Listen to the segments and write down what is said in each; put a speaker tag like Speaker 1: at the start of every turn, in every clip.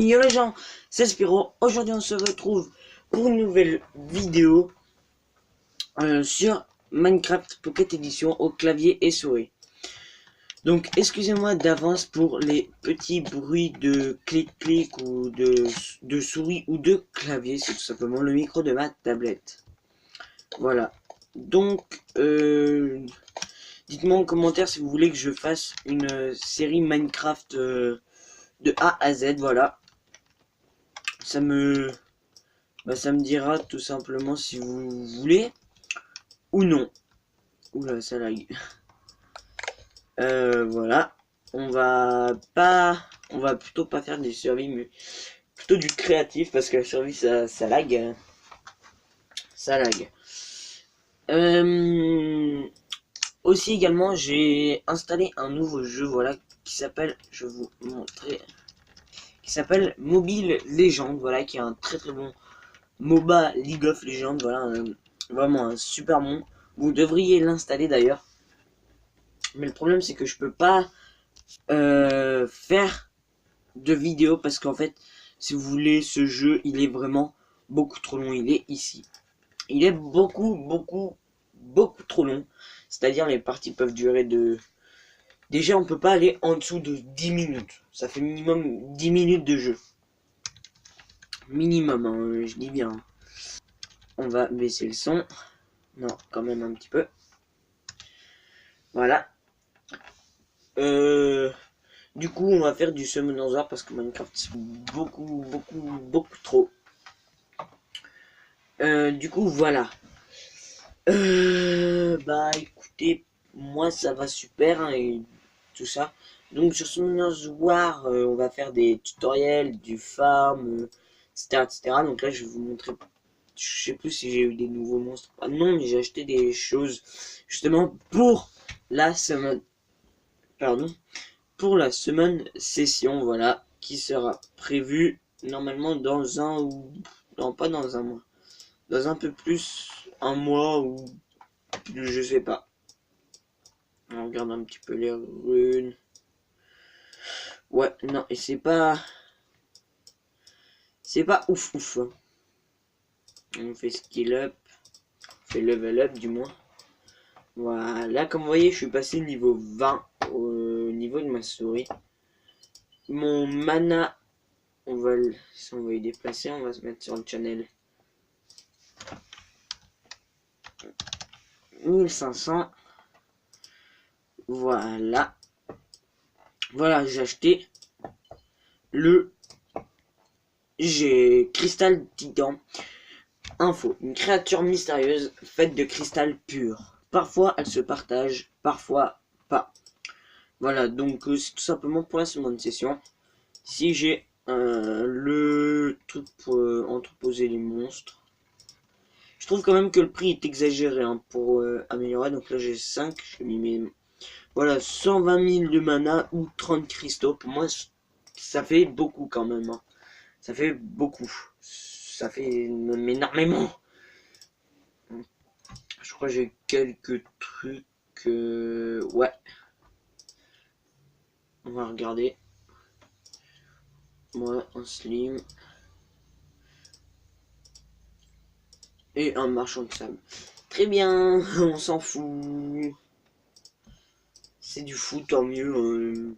Speaker 1: Yo les gens, c'est Spiro. Aujourd'hui on se retrouve pour une nouvelle vidéo sur Minecraft Pocket Edition au clavier et souris. Donc excusez-moi d'avance pour les petits bruits de clic-clic ou de souris ou de clavier. C'est tout simplement le micro de ma tablette. Voilà. Donc dites-moi en commentaire si vous voulez que je fasse une série Minecraft de A à Z. Voilà. Ça me dira tout simplement si vous voulez ou non. Oula, ça lag. Voilà. On va plutôt pas faire des survies, mais plutôt du créatif parce que la survie ça lag. Ça lag. Aussi également, j'ai installé un nouveau jeu, voilà, qui s'appelle, je vais vous montrer, qui s'appelle Mobile Legends, voilà, qui est un très très bon MOBA League of Legends, voilà, vraiment un super bon. Vous devriez l'installer d'ailleurs. Mais le problème c'est que je peux pas faire de vidéo parce qu'en fait, si vous voulez, ce jeu, il est vraiment beaucoup trop long. Il est ici. Il est beaucoup trop long. C'est-à-dire les parties peuvent durer de... Déjà, on peut pas aller en dessous de 10 minutes. Ça fait minimum 10 minutes de jeu. Minimum, hein, je dis bien. On va baisser le son. Non, quand même un petit peu. Voilà. Du coup, on va faire du Summoner's parce que Minecraft c'est beaucoup trop. Du coup, voilà. Bah écoutez, moi ça va super hein, et tout ça. Donc sur Summoner's War, on va faire des tutoriels, du farm, etc. Donc là, je vais vous montrer. Je sais plus si j'ai eu des nouveaux monstres. Ah non, mais j'ai acheté des choses justement pour la semaine. Pardon. Pour la semaine session, voilà, qui sera prévue normalement dans un ou... Non, pas dans un mois. Dans un peu plus, un mois ou... Je sais pas. On regarde un petit peu les runes. Ouais, non, et c'est pas... C'est pas ouf. On fait skill up. On fait level up du moins. Voilà, comme vous voyez, je suis passé niveau 20 au niveau de ma souris. Mon mana, si on va y déplacer, on va se mettre sur le channel 1500. Voilà. Voilà, j'ai acheté le cristal titan. Info, une créature mystérieuse faite de cristal pur. Parfois elle se partage, parfois pas. Voilà, donc c'est tout simplement pour la seconde session. Si j'ai le truc pour entreposer les monstres. Je trouve quand même que le prix est exagéré hein, pour améliorer. Donc là j'ai 5, je mis mes... Voilà, 120 000 de mana ou 30 cristaux. Pour moi, ça fait beaucoup quand même. Hein. Ça fait beaucoup. Ça fait énormément. Je crois que j'ai quelques trucs. Ouais. On va regarder. Moi, un slim. Et un marchand de sable. Très bien, on s'en fout. C'est du fou, tant mieux.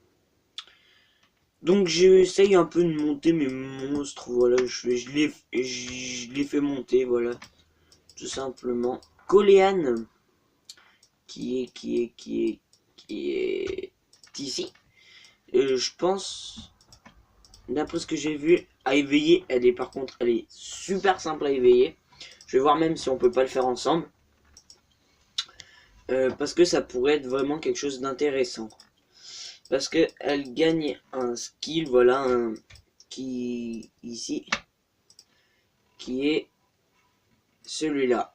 Speaker 1: Donc j'essaye un peu de monter mes monstres. Voilà, je les fais monter, voilà. Tout simplement. Coléane, qui est ici. Je pense, d'après ce que j'ai vu, à éveiller, elle est super simple à éveiller. Je vais voir même si on peut pas le faire ensemble. Parce que ça pourrait être vraiment quelque chose d'intéressant. Parce que elle gagne un skill, voilà, qui ici, qui est celui-là.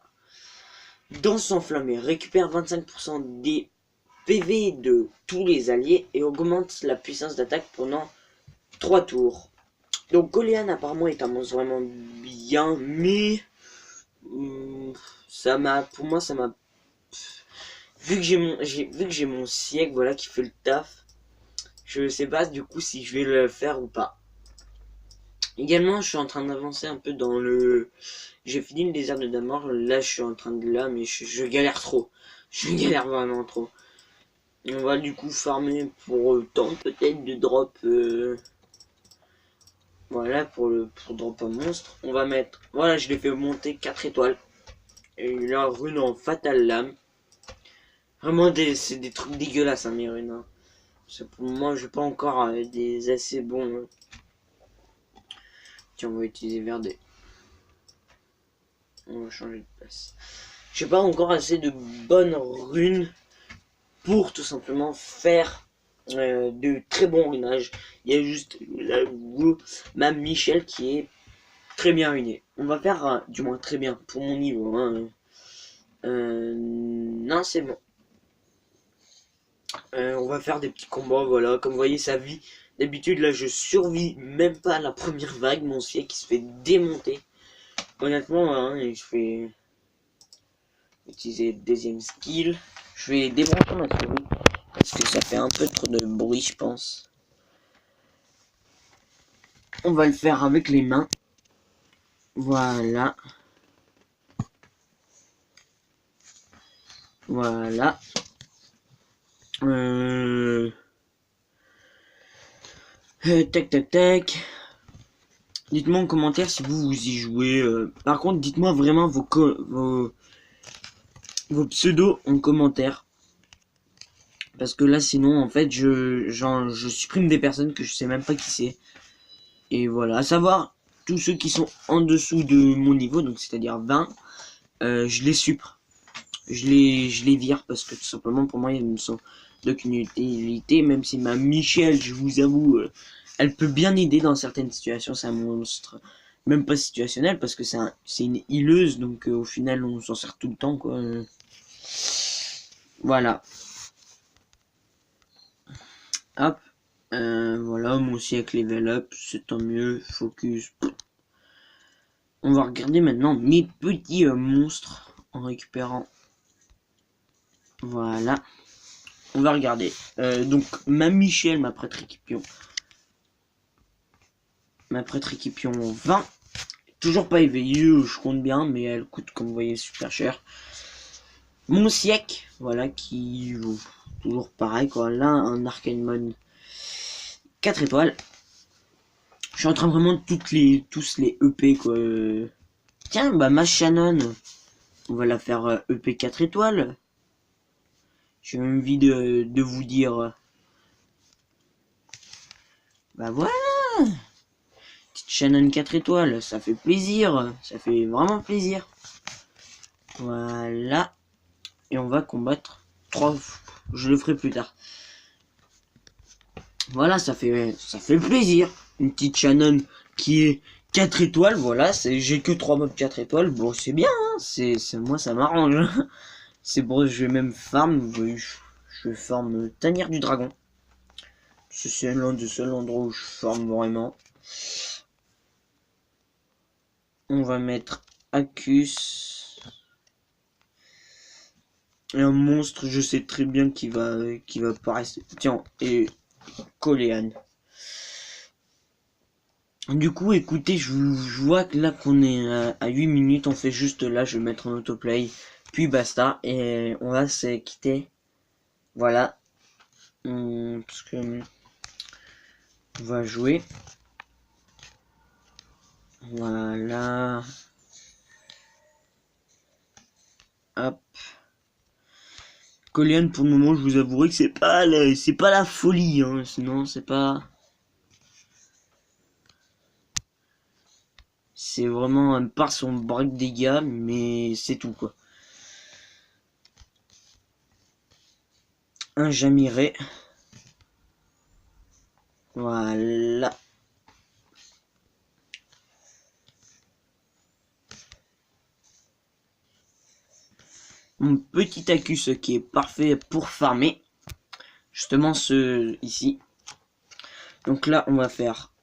Speaker 1: Danse enflammée, récupère 25% des PV de tous les alliés et augmente la puissance d'attaque pendant 3 tours. Donc Golian apparemment est un monstre vraiment bien, mais pour moi ça m'a, vu que j'ai mon siècle, voilà, qui fait le taf, je sais pas du coup si je vais le faire ou pas. Également, je suis en train d'avancer un peu dans le... J'ai fini le désert de Dammar, là je suis en train de là, mais je galère trop. Je galère vraiment trop. On va du coup farmer pour tenter peut-être de drop... voilà, pour drop un monstre. On va mettre... Voilà, je l'ai fait monter 4 étoiles. Et là, rune en Fatal Lame. Vraiment, c'est des trucs dégueulasses, hein, mes runes. Hein. Pour moi, j'ai pas encore des assez bons... Tiens, on va utiliser Verdé. On va changer de place. J'ai pas encore assez de bonnes runes pour tout simplement faire de très bons runages. Il y a juste là, ma Michel qui est très bien ruinée. On va faire, du moins très bien, pour mon niveau. Hein. Non, c'est bon. On va faire des petits combats, voilà. Comme vous voyez, sa vie. D'habitude, là, je survis même pas à la première vague. Mon siècle qui se fait démonter. Honnêtement, hein, je vais utiliser deuxième skill. Je vais débrancher ma souris. Parce que ça fait un peu trop de bruit, je pense. On va le faire avec les mains. Voilà. Voilà. Tac, tac, tac. Dites-moi en commentaire si vous y jouez. Par contre, dites-moi vraiment vos pseudos en commentaire. Parce que là, sinon, en fait, je supprime des personnes que je sais même pas qui c'est. Et voilà. À savoir, tous ceux qui sont en dessous de mon niveau, donc c'est-à-dire 20, je les supprime. Je les vire parce que tout simplement, pour moi, ils ne sont d'aucune utilité. Même si ma Michel, je vous avoue, elle peut bien aider dans certaines situations. C'est un monstre, même pas situationnel, parce que c'est une healeuse, donc au final, on s'en sert tout le temps, quoi. Voilà. Hop. Voilà, mon siècle level up, c'est tant mieux. Focus. On va regarder maintenant mes petits monstres en récupérant. Voilà. On va regarder. Donc, ma Michel, ma prêtre équipion. Ma prêtre équipion 20. Toujours pas éveillée, je compte bien, mais elle coûte, comme vous voyez, super cher. Mon siècle, voilà, qui vaut toujours pareil, quoi. Là, un Arcane Mode 4 étoiles. Je suis en train vraiment de tous les EP, quoi. Tiens, bah, ma Shannon, on va la faire EP 4 étoiles. J'ai envie de vous dire. Bah voilà! Petite Shannon 4 étoiles, ça fait plaisir. Ça fait vraiment plaisir. Voilà. Et on va combattre 3. Je le ferai plus tard. Voilà, ça fait plaisir. Une petite Shannon qui est 4 étoiles, voilà, j'ai que 3 mobs 4 étoiles. Bon, c'est bien, hein, moi ça m'arrange. C'est bon, je vais même farm, je farm Tanière du Dragon. C'est l'un des seuls endroits où je farm vraiment. On va mettre Accus. Et un monstre, je sais très bien qui va apparaître. Tiens, et Coléane. Du coup, écoutez, je vois que là qu'on est à 8 minutes, on fait juste là, je vais mettre en autoplay, puis basta, et on va se quitter. Voilà. Parce que on va jouer. Voilà. Hop. Colian, pour le moment, je vous avouerai que c'est pas la folie, hein. Sinon, c'est pas. C'est vraiment par son break dégâts, mais c'est tout, quoi. Un Jamiré. Voilà. Mon petit Accus qui est parfait pour farmer. Justement ce ici. Donc là on va faire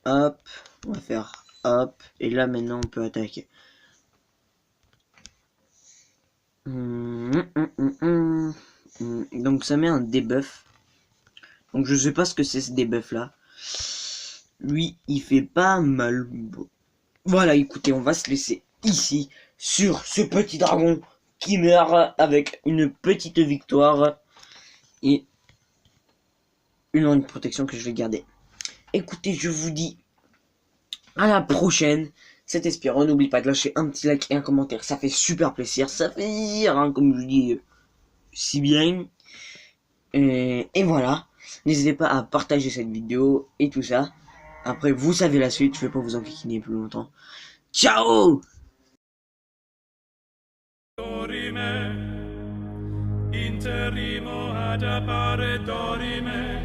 Speaker 1: hop. On va faire hop. Et là maintenant on peut attaquer. Donc ça met un debuff. Donc je sais pas ce que c'est ce debuff là. lui, il fait pas mal. Voilà, écoutez, on va se laisser ici sur ce petit dragon qui meurt avec une petite victoire et une protection que je vais garder. Écoutez, je vous dis à la prochaine. C'était Spiro, n'oublie pas de lâcher un petit like et un commentaire, ça fait super plaisir, ça fait rire, hein, comme je dis si bien. Et voilà, n'hésitez pas à partager cette vidéo et tout ça. Après, vous savez la suite, je vais pas vous enquiquiner plus longtemps. Ciao! Interrimo ad appare dorime